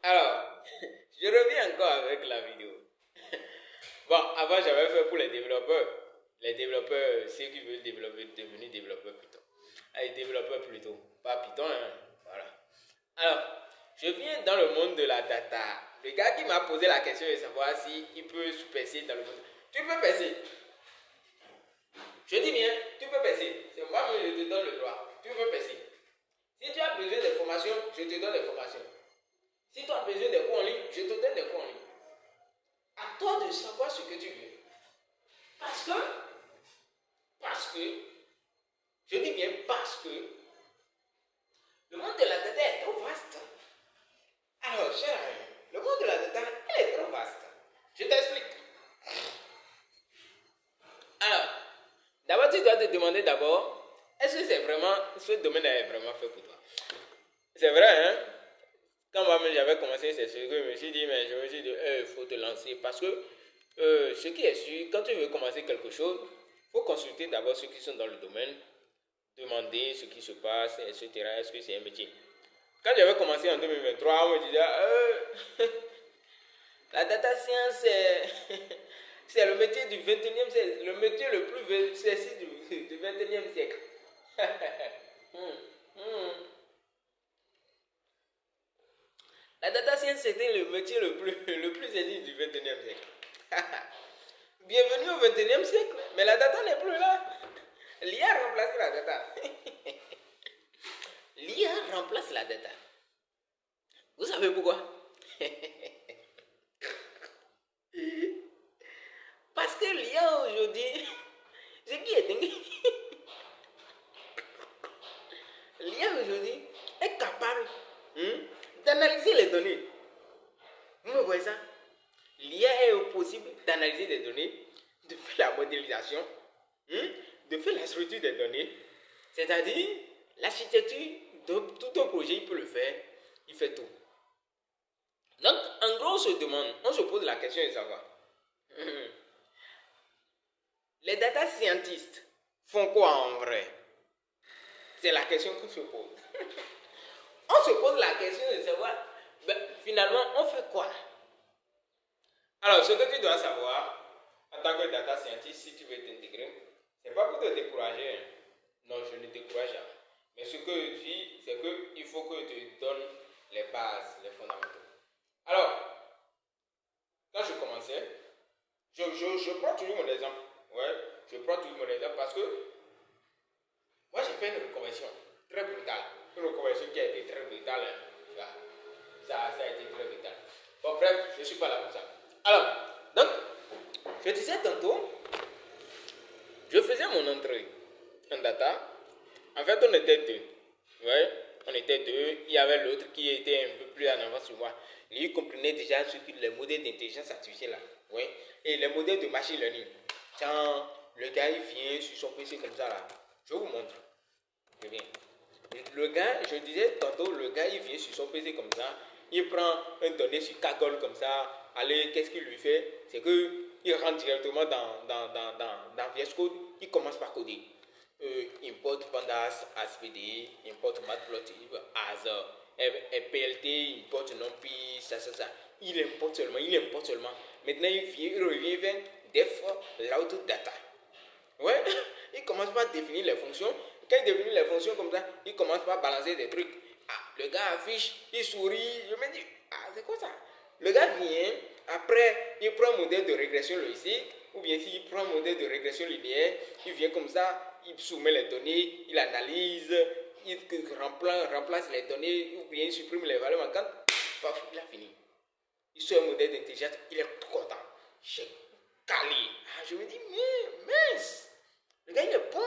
Alors, je reviens encore avec la vidéo. Bon, avant j'avais fait pour les développeurs. Les développeurs, ceux qui veulent développer, devenir développeurs Python. Les développeurs plutôt, pas Python, hein. Voilà. Alors, je viens dans le monde de la data. Le gars qui m'a posé la question de savoir s'il peut se percer dans le monde. Tu peux percer. Je dis bien, tu peux percer. C'est moi qui te donne le droit. Tu peux percer. Si tu as besoin de formation, je te donne des formations. Si tu as besoin de cours en ligne, je te donne des cours en ligne. À toi de savoir ce que tu veux. Parce que, je dis bien parce que, le monde de la data est trop vaste. Alors, cher ami, le monde de la data, il est trop vaste. Je t'explique. Alors, d'abord, tu dois te demander d'abord, est-ce que c'est vraiment, ce domaine est vraiment fait pour toi? C'est vrai, hein? Quand moi-même j'avais commencé, c'est ce que je me suis dit, mais je me suis dit, il faut te lancer. Parce que ce qui est sûr, quand tu veux commencer quelque chose, il faut consulter d'abord ceux qui sont dans le domaine, demander ce qui se passe, etc. Est-ce que c'est un métier? Quand j'avais commencé en 2023, on me disait, la data science, c'est le métier du 21e siècle, le métier le plus sexy du 21e siècle. La data science, c'était le métier le plus sexy du 21e siècle. Bienvenue au 21e siècle, mais la data n'est plus là. L'IA a remplacé la data. L'IA remplace la data. Vous savez pourquoi? Parce que l'IA aujourd'hui, ce qui est dingue, l'IA aujourd'hui est capable d'analyser les données. Vous me voyez ça? L'IA est possible d'analyser des données, de faire la modélisation, de faire la structure des données, c'est-à-dire l'architecture de tout un projet, il peut le faire, il fait tout. Donc, en gros, on se pose la question de savoir, les data scientists font quoi en vrai? C'est la question qu'on se pose. On se pose la question de savoir, finalement, on fait quoi? Alors, ce que tu dois savoir, en tant que data scientist, si tu veux t'intégrer, c'est pas pour te décourager. Hein. Non, je ne décourage jamais. Mais ce que je dis, c'est qu'il faut que tu donnes les bases, les fondamentaux. Alors, quand je commençais, je prends toujours mon exemple. Ouais, je prends toujours mon exemple parce que moi j'ai fait une reconversion très brutale. Une reconversion qui a été très brutale. Hein. Ça a été très brutal. Bon, bref, je ne suis pas là pour ça. Alors, donc, je disais tantôt, je faisais mon entrée en data. En fait, on était deux. Ouais, on était deux. Il y avait l'autre qui était un peu plus en avance sur moi. Lui comprenait déjà ce que les modèles d'intelligence artificielle là. Ouais. Et les modèles de machine learning. Quand le gars il vient sur son PC comme ça là, je vous montre. Je viens. Le gars, je disais tantôt, le gars il vient sur son PC comme ça, il prend un donné sur Kaggle comme ça. Allez, qu'est-ce qu'il lui fait? C'est qu'il rentre directement dans VS Code, il commence par coder. Import pandas ASPD, import matplotlib as PLT, import numpy, ça. Il importe seulement. Maintenant, il revient vers def load data. Ouais, il commence par définir les fonctions. Quand il définit les fonctions comme ça, il commence par balancer des trucs. Ah, le gars affiche, il sourit. Je me dis, c'est quoi ça? Le gars vient, après, il prend un modèle de régression logique, ou bien s'il prend un modèle de régression linéaire, il vient comme ça, il soumet les données, il analyse, il remplace les données, ou bien il supprime les valeurs manquantes. Paf, il a fini. Il sort un modèle d'intelligence, il est tout content. J'ai calé. Je me dis, mais mince, le gars il est bon.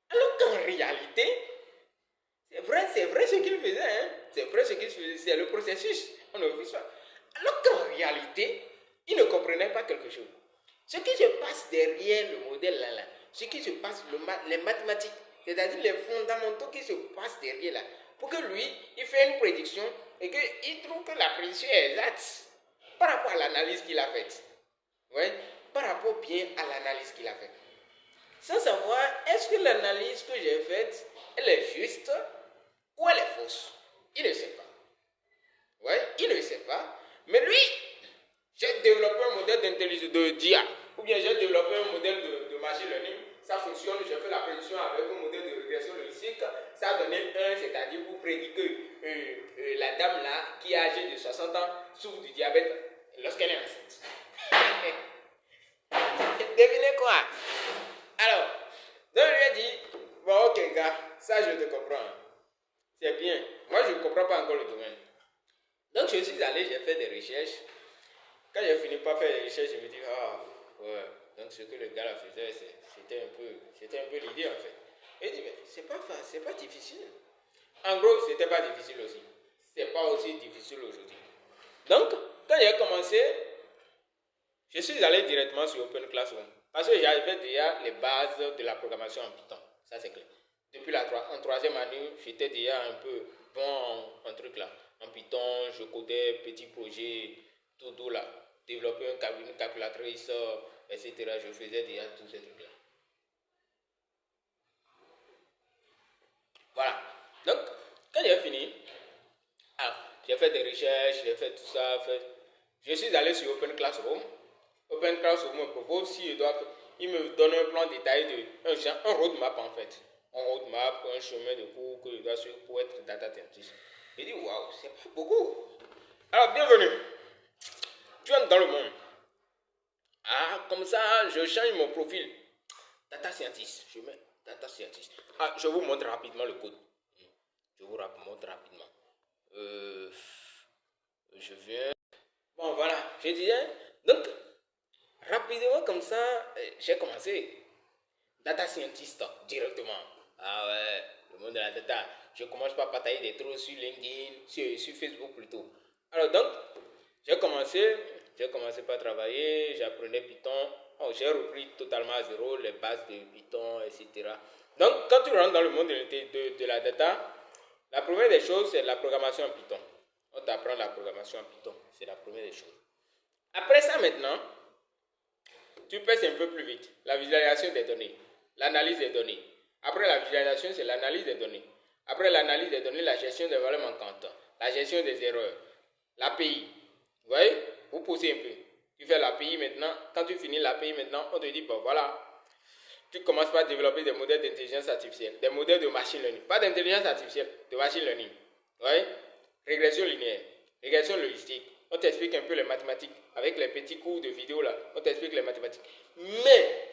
Alors qu'en réalité, c'est vrai ce qu'il faisait, hein. C'est vrai ce qu'il faisait, c'est le processus. On ne vit pas. Alors qu'en réalité, il ne comprenait pas quelque chose. Ce qui se passe derrière le modèle là, ce qui se passe, les mathématiques, c'est-à-dire les fondamentaux qui se passent derrière là, pour que lui, il fait une prédiction et qu'il trouve que la prédiction est exacte par rapport à l'analyse qu'il a faite. Ouais, par rapport bien à l'analyse qu'il a faite. Sans savoir, est-ce que l'analyse que j'ai faite, elle est juste ou elle est fausse? Il ne sait pas. Ouais, il ne pas. Mais lui, j'ai développé un modèle d'intelligence de d'IA, ou bien j'ai développé un modèle de machine learning, ça fonctionne, j'ai fait la prédiction avec un modèle de régression logistique, ça a donné 1, c'est-à-dire pour prédire que la dame là, qui est âgée de 60 ans, souffre du diabète lorsqu'elle est enceinte. Devinez quoi? Alors, donc il lui a dit, bon ok gars, ça je te comprends, c'est bien, moi je ne comprends pas encore le domaine. Donc je suis allé, j'ai fait des recherches. Quand j'ai fini par faire des recherches, je me dis, ah ouais, donc ce que le gars là faisait, c'était un peu l'idée en fait. Et il dit, mais c'est pas difficile. En gros, c'était pas difficile aussi. C'est pas aussi difficile aujourd'hui. Donc, quand j'ai commencé, je suis allé directement sur Open Classroom. Parce que j'avais déjà les bases de la programmation en Python. Ça c'est clair. Depuis en troisième année, j'étais déjà un peu bon en truc là. En Python, je codais petits projets, tout là. Développer une calculatrice, etc. Je faisais déjà tous ces trucs là. Voilà. Donc, quand j'ai fini, j'ai fait des recherches, j'ai fait tout ça. Je suis allé sur Open Classroom. Open Classroom me propose si il me donne un plan détaillé un roadmap en fait. Un roadmap, un chemin de cours que je dois suivre pour être data scientist. Je dis waouh, c'est pas beaucoup. Alors bienvenue. Tu entres dans le monde. Comme ça, je change mon profil. Data scientist. Je mets data scientist. Je vous montre rapidement le code. Je vous montre rapidement. Je viens. Bon voilà, je disais. Donc, rapidement comme ça, j'ai commencé. Data scientist directement. Ah ouais, le monde de la data. Je commence par partager des trucs sur LinkedIn, sur Facebook plutôt. Alors donc, j'ai commencé par travailler, j'apprenais Python. J'ai repris totalement à zéro les bases de Python, etc. Donc, quand tu rentres dans le monde de la data, la première des choses, c'est la programmation en Python. On t'apprend la programmation en Python. C'est la première des choses. Après ça, maintenant, tu passes un peu plus vite. La visualisation des données, l'analyse des données. Après la visualisation, c'est l'analyse des données. Après l'analyse des données, la gestion des valeurs manquantes, la gestion des erreurs, l'API. Vous voyez? Vous poussez un peu. Tu fais l'API maintenant. Quand tu finis l'API maintenant, on te dit, bon voilà, tu commences par développer des modèles d'intelligence artificielle, des modèles de machine learning. Pas d'intelligence artificielle, de machine learning. Vous voyez? Régression linéaire, régression logistique. On t'explique un peu les mathématiques. Avec les petits cours de vidéo là, on t'explique les mathématiques. Mais,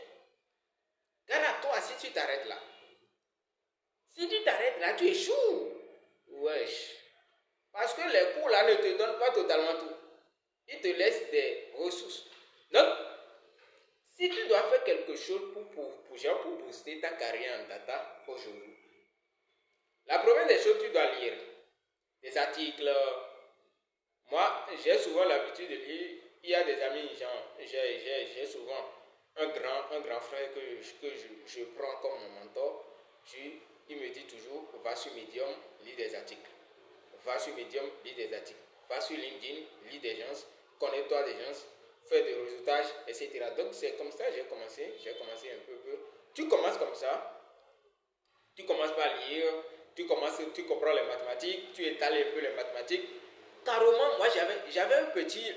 regarde à toi, si tu t'arrêtes là, tu échoues. Wesh. Parce que les cours là ne te donnent pas totalement tout. Ils te laissent des ressources. Donc, si tu dois faire quelque chose pour booster ta carrière en data aujourd'hui, la première des choses, tu dois lire des articles. Moi, j'ai souvent l'habitude de lire. Il y a des amis, j'ai souvent un grand frère que je prends comme mon mentor. Il me dit toujours, va sur Medium, lis des articles. Va sur Medium, lis des articles. Va sur LinkedIn, lis des gens, connais-toi des gens, fais des réseautages, etc. Donc c'est comme ça que j'ai commencé un peu. Tu commences comme ça, tu commences par lire, tu comprends les mathématiques, tu étales un peu les mathématiques. Carrément, moi j'avais un petit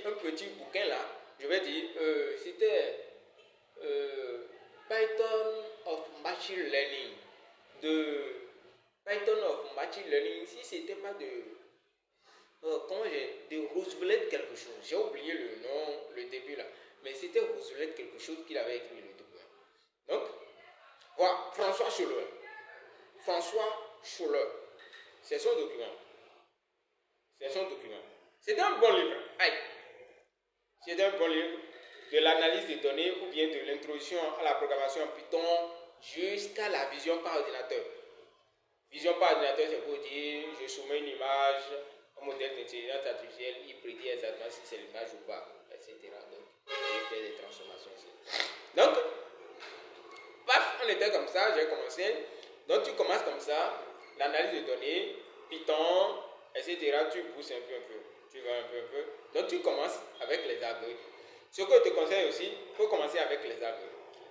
bouquin là, je vais dire, c'était Python of Machine Learning. Si c'était pas de Roosevelt quelque chose, j'ai oublié le nom, le début là, mais c'était Roosevelt quelque chose qu'il avait écrit le document. Donc, voilà, François Schuller, c'est son document. C'est un bon livre. C'est un bon livre de l'analyse des données ou bien de l'introduction à la programmation en Python jusqu'à la vision par ordinateur. Vision par ordinateur, c'est pour dire, je soumets une image, un modèle d'intelligence artificielle, il prédit exactement si c'est l'image ou pas, etc. Donc, il fait des transformations ici. Donc, paf, on était comme ça, j'ai commencé. Donc, tu commences comme ça, l'analyse de données, Python, etc. Tu pousses un peu, tu vas un peu. Donc, tu commences avec les algorithmes. Ce que je te conseille aussi, il faut commencer avec les algorithmes.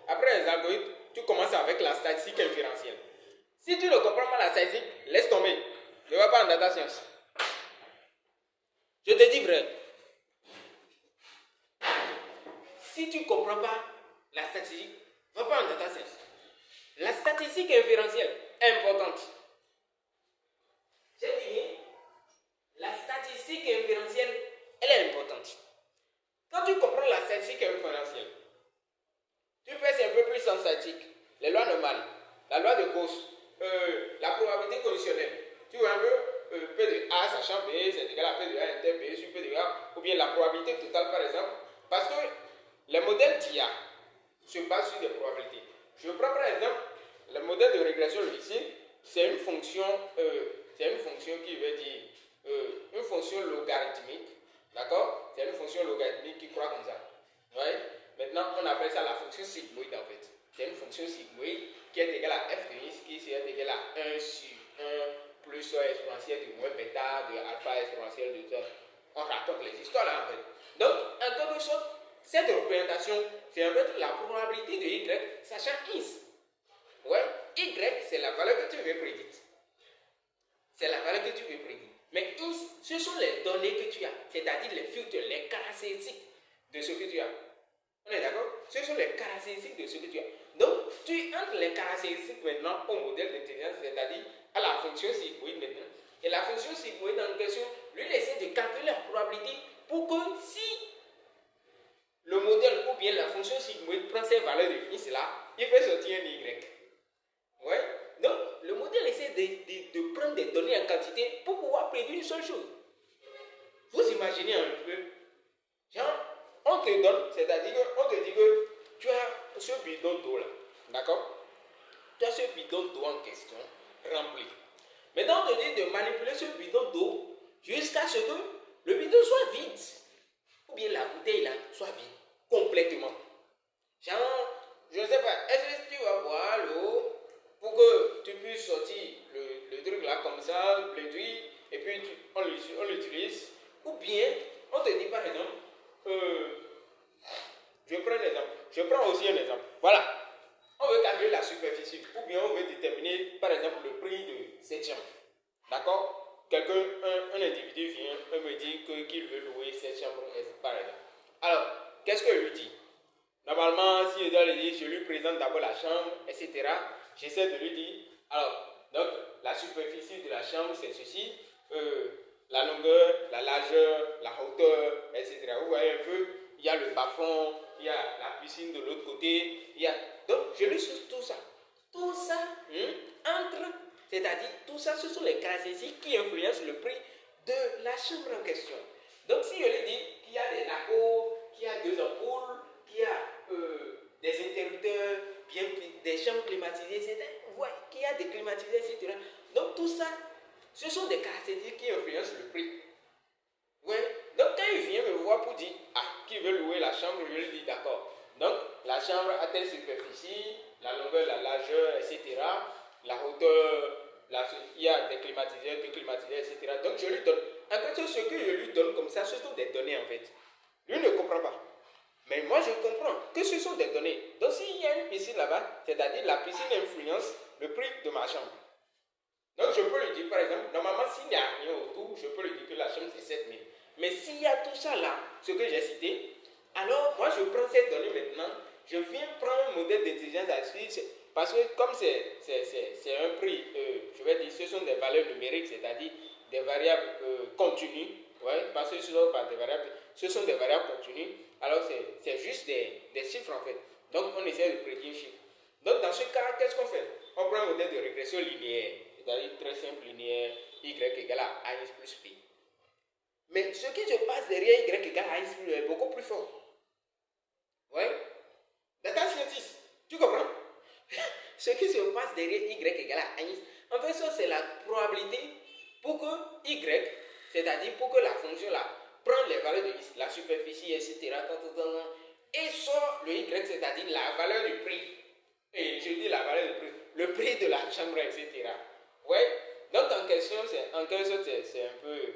Après les algorithmes, tu commences avec la statistique inférentielle. Si tu ne comprends pas la statistique, laisse tomber. Ne va pas en data science. Je te dis vrai. si tu ne comprends pas la statistique, va pas en data science. La statistique inférentielle est importante. J'ai dit, la statistique inférentielle, elle est importante. Quand tu comprends la statistique inférentielle, tu fais un peu plus en statistique, les lois normales, la loi de Gauss, la probabilité conditionnelle. Tu vois un peu, P de A sachant B, c'est égal à P de A inter B sur P de A, ou bien la probabilité totale par exemple. Parce que les modèles d'IA se basent sur des probabilités. Je prends par exemple le modèle de régression logistique, c'est une fonction qui veut dire une fonction logarithmique, d'accord? C'est une fonction logarithmique qui croît comme ça. Ouais? Maintenant, on appelle ça la fonction sigmoïde en fait. C'est une fonction sigmoïde qui est égale à f de x qui est égale à 1 sur 1 plus exponentielle de moins bêta de alpha exponentielle de ça. On raconte les histoires là en fait. Donc, en quelque sorte, cette représentation, c'est en fait la probabilité de y sachant x. Ouais, y, c'est la valeur que tu veux prédire. C'est la valeur que tu veux prédire. Mais x, ce sont les données que tu as, c'est-à-dire les filtres, les caractéristiques de ce que tu as. On est d'accord? Ce sont les caractéristiques de ce que tu as. Donc, tu entres les caractéristiques maintenant au modèle d'intelligence, c'est-à-dire à la fonction sigmoïde maintenant. Et la fonction sigmoïde en question, lui, il essaie de calculer la probabilité pour que si le modèle ou bien la fonction sigmoïde prend ces valeurs de x là, il fait sortir un y. Ouais. Donc, le modèle essaie de prendre des données en quantité pour pouvoir prédire une seule chose. Vous imaginez un peu, genre, on te donne, c'est-à-dire qu'on te dit que tu as ce bidon d'eau là, d'accord? Tu as ce bidon d'eau en question, rempli. Maintenant, on te dit de manipuler ce bidon d'eau jusqu'à ce que le bidon soit vide. Ou bien la bouteille là soit vide, complètement. Genre, je ne sais pas, est-ce que tu vas boire l'eau pour que tu puisses sortir le truc là comme ça, réduit, et puis on l'utilise? Ou bien, on te dit par exemple, je prends un exemple. Je prends aussi un exemple. Voilà. On veut calculer la superficie. Ou bien on veut déterminer, par exemple, le prix de cette chambre. D'accord? Un individu vient et me dit qu'il veut louer cette chambre, par exemple. Alors, qu'est-ce que je lui dis? Normalement, si je dois lui dire, je lui présente d'abord la chambre, etc. J'essaie de lui dire, alors, donc, la superficie de la chambre, c'est ceci. La longueur, la largeur, la hauteur, etc. Vous voyez un peu, il y a le bas-fond, il y a la piscine de l'autre côté, il y a... Donc, je lui suis tout ça. Tout ça entre, c'est-à-dire, tout ça, ce sont les caractéristiques qui influencent le prix de la chambre en question. Donc, si je lui dis qu'il y a des lacos, qu'il y a 2 ampoules, qu'il y a des interrupteurs, des chambres climatisées, etc., vous voyez qu'il y a des climatisés, etc. Donc, tout ça, ce sont des caractéristiques qui influencent le prix. Ouais. Donc, quand il vient me voir pour dire, qui veut louer la chambre, je lui dis d'accord. Donc, la chambre a telle superficie, la longueur, la largeur, etc. La hauteur, il y a des climatiseurs, etc. Donc, je lui donne. En fait, ce que je lui donne comme ça, ce sont des données en fait. Lui ne comprend pas. Mais moi, je comprends que ce sont des données. Donc, s'il y a une piscine là-bas, c'est-à-dire la piscine influence le prix de ma chambre. Donc, je peux lui dire, par exemple, normalement, s'il n'y a rien autour, je peux lui dire que la chambre, c'est 7 000. Mais s'il y a tout ça là, ce que j'ai cité, alors moi, je prends cette donnée maintenant, je viens prendre un modèle d'intelligence artificielle, parce que comme c'est un prix, je vais dire, ce sont des valeurs numériques, c'est-à-dire des variables continues, ouais, parce que ce ne sont pas des variables, ce sont des variables continues, alors c'est juste des chiffres en fait. Donc, on essaie de prédire un chiffre. Donc, dans ce cas, qu'est-ce qu'on fait? On prend un modèle de régression linéaire, c'est-à-dire très simple linéaire, y égale à ax plus p. Mais ce qui se passe derrière y égale à ax plus p est beaucoup plus fort. Ouais. Data scientist, tu comprends? Ce qui se passe derrière y égale à ax, en fait, ça c'est la probabilité pour que y, c'est-à-dire pour que la fonction là prenne les valeurs de x, la superficie, etc. Et sort le y, c'est-à-dire la valeur du prix. Et je dis la valeur du prix, le prix de la chambre, etc. Ouais. Donc en question, c'est un peu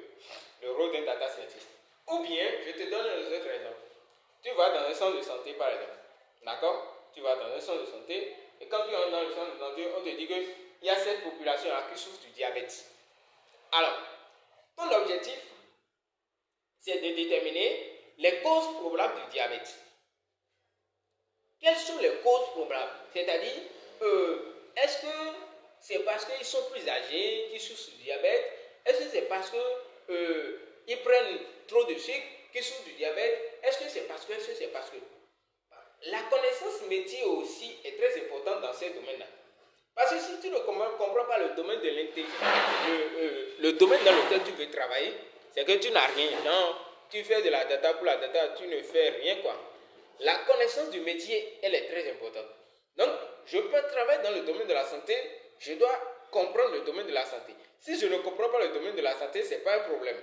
le rôle d'un data scientist. Ou bien, je te donne un autre exemple. Tu vas dans un centre de santé, par exemple. D'accord? Tu vas dans un centre de santé, et quand tu entres dans le centre de santé, on te dit qu'il y a cette population-là qui souffre du diabète. Alors, ton objectif, c'est de déterminer les causes probables du diabète. quelles sont les causes probables? C'est-à-dire, est-ce que c'est parce qu'ils sont plus âgés qu'ils souffrent du diabète? Est-ce que c'est parce que ils prennent trop de sucre qu'ils souffrent du diabète? Est-ce que c'est parce que, la connaissance métier aussi est très importante dans ces domaines-là. Parce que si tu ne comprends pas le domaine de l'intelligence, le domaine dans lequel tu veux travailler, c'est que tu n'as rien. Non, tu fais de la data pour la data, tu ne fais rien quoi. La connaissance du métier, elle est très importante. Donc, je peux travailler dans le domaine de la santé, je dois comprendre le domaine de la santé. Si je ne comprends pas le domaine de la santé, ce n'est pas un problème.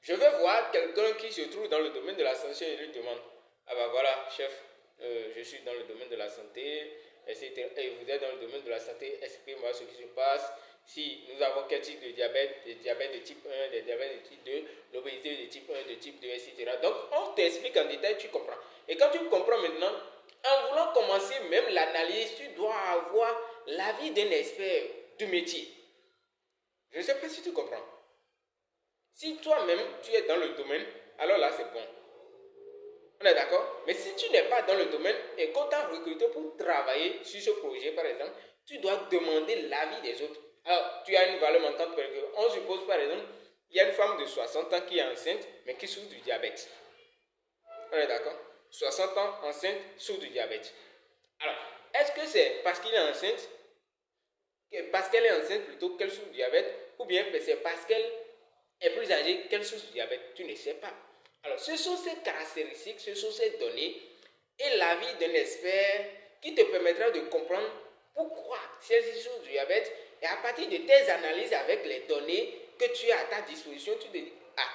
Je vais voir quelqu'un qui se trouve dans le domaine de la santé et lui demande, ah ben voilà, chef, je suis dans le domaine de la santé, etc. Et vous êtes dans le domaine de la santé, expliquez-moi ce qui se passe. Si nous avons quel type de diabète, des diabètes de type 1, des diabètes de type 2, l'obésité de type 1, de type 2, etc. Donc, on t'explique en détail, tu comprends. Et quand tu comprends maintenant, en voulant commencer même l'analyse, tu dois avoir l'avis d'un expert du métier. Je ne sais pas si tu comprends. Si toi-même, tu es dans le domaine, alors là, c'est bon. On est d'accord? Mais si tu n'es pas dans le domaine et qu'on t'a recruté pour travailler sur ce projet, par exemple, tu dois demander l'avis des autres. Alors, tu as une valeur manquante parce qu'on suppose, par exemple, il y a une femme de 60 ans qui est enceinte, mais qui souffre du diabète. On est d'accord? 60 ans enceinte, souffre du diabète. Alors, est-ce que c'est parce qu'il est enceinte, parce qu'elle est enceinte plutôt qu'elle souffre du diabète, ou bien c'est parce qu'elle est plus âgée qu'elle souffre du diabète? Tu ne sais pas. Alors, ce sont ces caractéristiques, ce sont ces données et l'avis d'un expert qui te permettra de comprendre pourquoi celle-ci souffre du diabète. Et à partir de tes analyses avec les données que tu as à ta disposition, tu te dis, ah,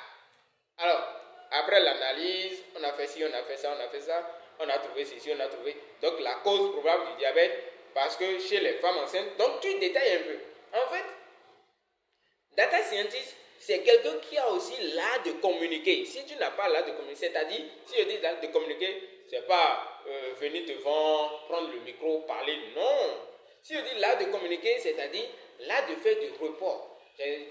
alors, après l'analyse, on a fait ci, on a fait ça, on a fait ça, on a trouvé ceci, on a trouvé. Donc, la cause probable du diabète, parce que chez les femmes enceintes, donc tu détailles un peu. En fait, data scientist, c'est quelqu'un qui a aussi l'art de communiquer. Si tu n'as pas l'art de communiquer, c'est-à-dire, si je dis l'art de communiquer, c'est pas venir devant, prendre le micro, parler, non. Si je dis l'art de communiquer, c'est-à-dire l'art de faire du report,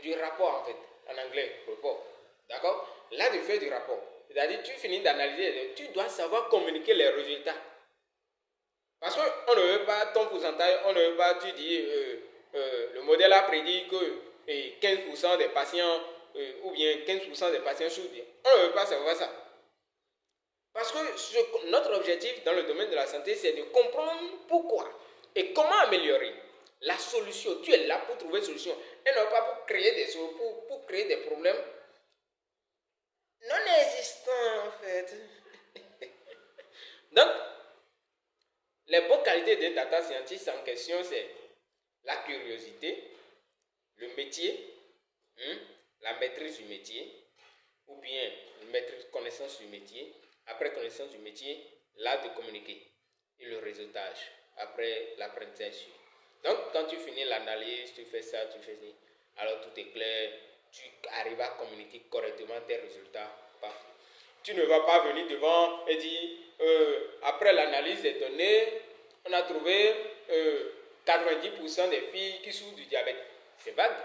du rapport en fait, en anglais, report. D'accord? L'art de faire du rapport. C'est-à-dire, tu finis d'analyser, tu dois savoir communiquer les résultats. Parce qu'on ne veut pas ton pourcentage, on ne veut pas, tu dis, le modèle a prédit que 15% des patients, ou bien 15% des patients souffrent. On ne veut pas savoir ça. Parce que notre objectif dans le domaine de la santé, c'est de comprendre pourquoi et comment améliorer la solution. Tu es là pour trouver une solution et non pas pour créer des problèmes non existants en fait. Donc, les bonnes qualités d'un data scientist en question, c'est la curiosité, le métier, la maîtrise du métier, ou bien connaissance du métier. Après connaissance du métier, l'art de communiquer et le réseautage. Après l'apprentissage. Donc, quand tu finis l'analyse, tu fais ça, tu fais ça, alors tout est clair, tu arrives à communiquer correctement tes résultats. Parfait. Tu ne vas pas venir devant et dire, après l'analyse des données, on a trouvé 90% des filles qui souffrent du diabète. C'est vague.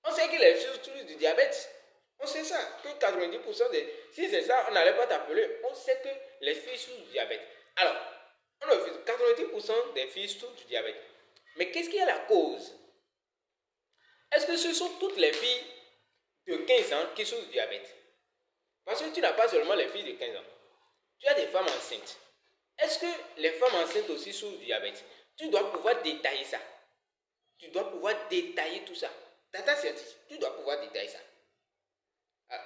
On sait que les filles souffrent du diabète. On sait ça, que 90% des... Si c'est ça, on n'allait pas t'appeler. On sait que les filles souffrent du diabète. Alors, on a vu 90% des filles souffrent du diabète. Mais qu'est-ce qui est la cause? Est-ce que ce sont toutes les filles de 15 ans qui souffrent du diabète? Parce que tu n'as pas seulement les filles de 15 ans. Tu as des femmes enceintes. Est-ce que les femmes enceintes aussi souffrent du diabète? Tu dois pouvoir détailler ça. Tu dois pouvoir détailler tout ça. Data scientist, tu dois pouvoir détailler ça.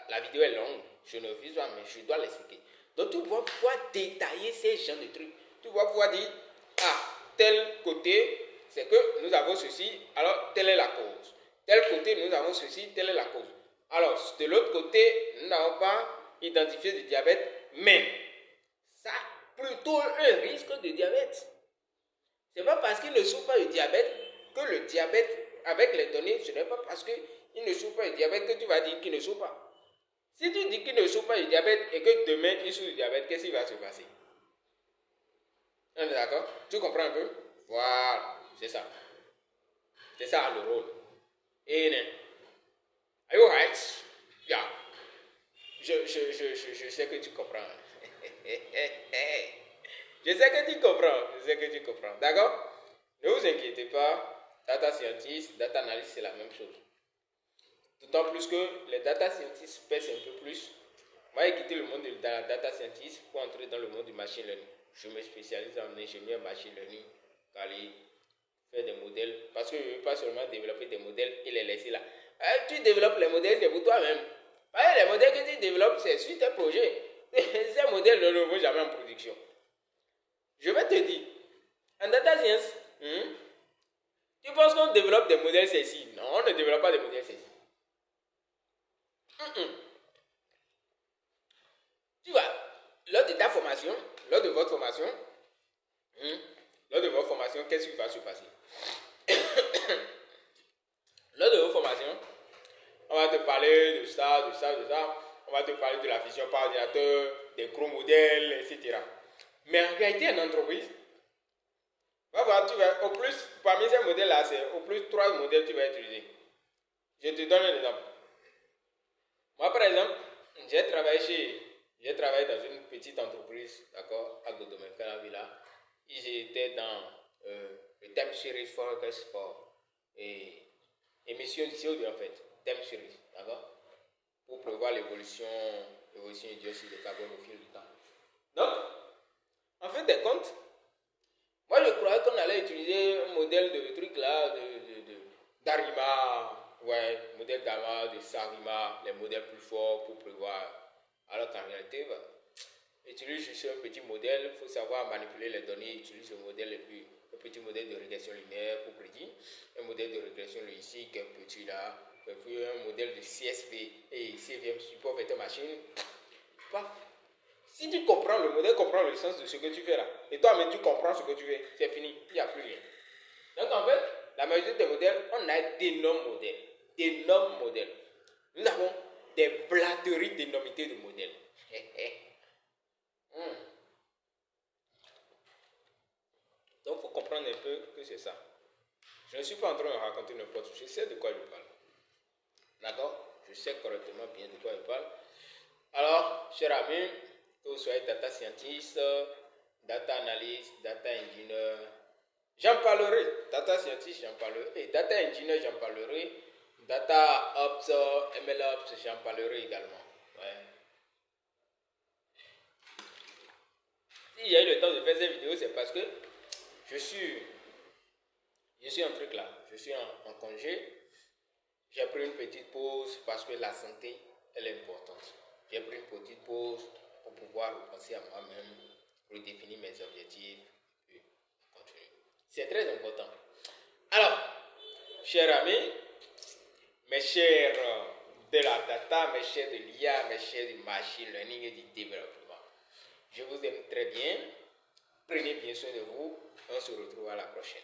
La vidéo est longue, je ne vise pas, mais je dois l'expliquer. Donc tu dois pouvoir détailler ces genres de trucs. Tu dois pouvoir dire, tel côté, c'est que nous avons ceci, alors telle est la cause. Tel côté, nous avons ceci, telle est la cause. Alors, de l'autre côté, nous n'avons pas identifié de diabète, mais ça a plutôt un risque de diabète. Ce n'est pas parce qu'il ne souffre pas de diabète que le diabète, avec les données, ce n'est pas parce qu'il ne souffre pas de diabète que tu vas dire qu'il ne souffre pas. Si tu dis qu'il ne souffre pas du diabète et que demain il souffre du diabète, qu'est-ce qui va se passer? On est d'accord? Tu comprends un peu? Voilà, c'est ça. C'est ça le rôle. Et are you right? Yeah. Je sais que tu comprends. Je sais que tu comprends. Je sais que tu comprends. D'accord? Ne vous inquiétez pas. Data scientist, data analyst, c'est la même chose. D'autant plus que les data scientists pèsent un peu plus. Moi, j'ai quitté le monde de la data scientist pour entrer dans le monde du machine learning. Je me spécialise en ingénieur machine learning, aller faire des modèles. Parce que je ne veux pas seulement développer des modèles et les laisser là. Tu développes les modèles, c'est pour toi-même. Les modèles que tu développes, c'est sur tes projets. Ces modèles ne vont jamais en production. Je vais te dire, en data science, tu penses qu'on développe des modèles sexy? Non, on ne développe pas des modèles sexy. Tu vois, lors de ta formation, lors de votre formation, qu'est-ce qui va se passer? Lors de vos formations, on va te parler de ça, de ça, de ça. On va te parler de la vision par ordinateur, des gros modèles, etc. Mais en réalité, en entreprise, va voir, tu vas, au plus, parmi ces modèles-là, c'est au plus 3 modèles que tu vas utiliser. Je te donne un exemple. Moi, par exemple, j'ai travaillé dans une petite entreprise, d'accord, à Godomé, Canavilla. Ils étaient dans le Time Series Forecast for émission du CO2 en fait, Time Series, d'accord, pour prévoir l'évolution du dioxyde de carbone au fil du temps. Donc, en fait des comptes, moi je croyais qu'on allait utiliser un modèle de truc là, d'Arima, ouais, modèle d'Arima, de Sarima, les modèles plus forts pour prévoir. Alors qu'en réalité, utilise juste un petit modèle, il faut savoir manipuler les données, utilise le modèle un petit modèle de régression linéaire pour prédire, un modèle de régression logistique, un petit là, et puis un modèle de CSV et CVM support vector machine. Paf. Si tu comprends le modèle, comprend le sens de ce que tu fais là, et toi-même tu comprends ce que tu fais, c'est fini, il n'y a plus rien. Donc en fait, la majorité des modèles, on a d'énormes modèles. Nous avons des blateries d'énormité de modèles. Donc il faut comprendre un peu que c'est ça. Je ne suis pas en train de raconter n'importe quoi, je sais de quoi je parle. D'accord? Je sais correctement bien de quoi je parle. Alors, chers amis, que vous soyez data scientist, data analyst, data engineer, j'en parlerai. Data scientist, j'en parlerai. Et data engineer, j'en parlerai. Data ops, ML ops, j'en parlerai également. Ouais. Si j'ai eu le temps de faire cette vidéo, c'est parce que je suis un truc là. Je suis en congé. J'ai pris une petite pause parce que la santé, elle est importante. J'ai pris une petite pause pour pouvoir repenser à moi-même, redéfinir mes objectifs et continuer. C'est très important. Alors, chers amis, mes chers de la data, mes chers de l'IA, mes chers du machine learning et du développement, je vous aime très bien. Prenez bien soin de vous. On se retrouve à la prochaine.